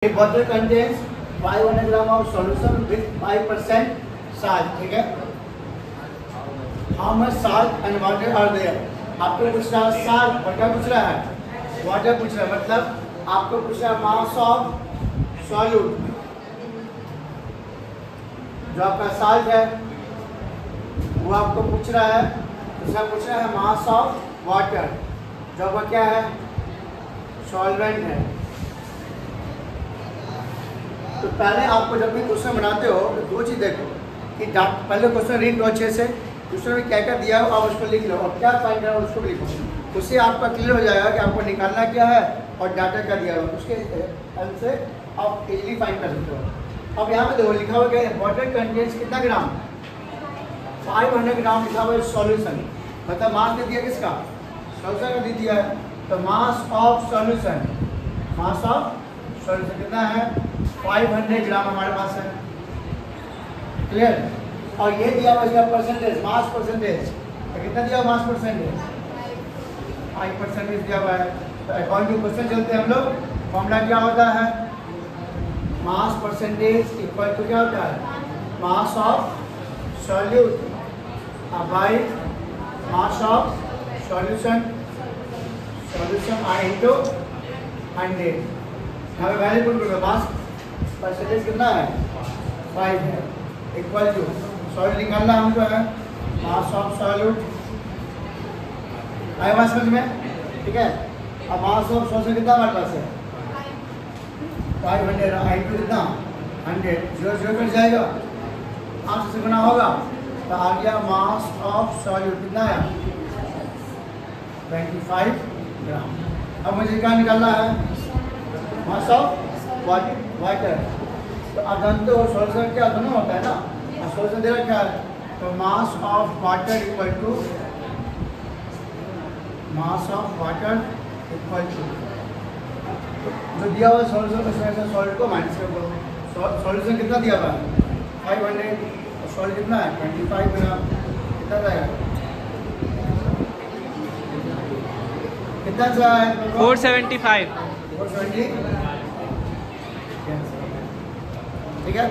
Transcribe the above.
A bottle contains 500 gram of solution with 5% salt. ठीक है? How much salt and water are there? आपको पूछ रहा है salt और क्या पूछ रहा है? Water पूछ रहा है, मतलब आपको पूछ रहा है mass of solute. जो आपका salt है, वो आपको पूछ रहा है. दूसरा पूछ रहा है mass of water. जो आपका क्या है? Solvent है. तो पहले आपको जब भी क्वेश्चन बनाते हो तो दो चीज़ देखो कि पहले क्वेश्चन रीड लो अच्छे से, दूसरे में क्या क्या दिया हो आप उसको लिख लो और क्या फाइंड करो उसको भी लिखो. उससे आपका क्लियर हो जाएगा कि आपको निकालना क्या है और डाटा क्या दिया हो. उसके हेल्प से आप इजीली फाइंड कर सकते हो. अब यहाँ पे देखो लिखा हुआ क्या है, वाटर कंटेंट्स कितना ग्राम, 500 ग्राम लिखा हुआ है सॉल्यूशन. मतलब मास दे दिया किसका, सॉल्यूशन का दे दिया है. तो mass of solution, mass of solution कितना है, 500 ग्राम हमारे पास है. क्लियर. और ये दिया हुआ इसका परसेंटेज, मास परसेंटेज. तो कितना दिया हुआ मास परसेंटेज, 5% दिया हुआ है. तो अकॉर्डिंग टू क्वेश्चन चलते हैं हम लोग. फॉर्मूला क्या होता है, मास परसेंटेज इक्वल टू क्या होता है, mass of solute by mass of solution. Solution I into 100. यहाँ पे वैल्यू पुट करो, मास परसेंटेज कितना है, 5 है. इक्वल टू सॉल्यूट निकालना हमको है, मास ऑफ सॉल्यूट. आया बात समझ में, ठीक है. अब मास ऑफ सॉल्यूशन कितना हमारे पास है, 500. आई टू कितना 100, 0 0 कट जाएगा, 8 से गुना होगा तो आ गया मास ऑफ सॉल्यूट कितना है, 25 ग्राम. अब मुझे क्या निकालना है, मास ऑफ वाटर. तो आप जानते हो सॉल्यूशन क्या दोनों होता है ना, और सॉल्यूशन दे रखा है. तो mass of water equal to mass of water equal to जो दिया हुआ सॉल्यूशन उसमें से सॉल्ट को माइनस कर दो. सॉल्यूशन कितना दिया हुआ है 500 और सॉल्ट कितना है 25 ग्राम. कितना जाएगा, कितना है 475. 470. ठीक है.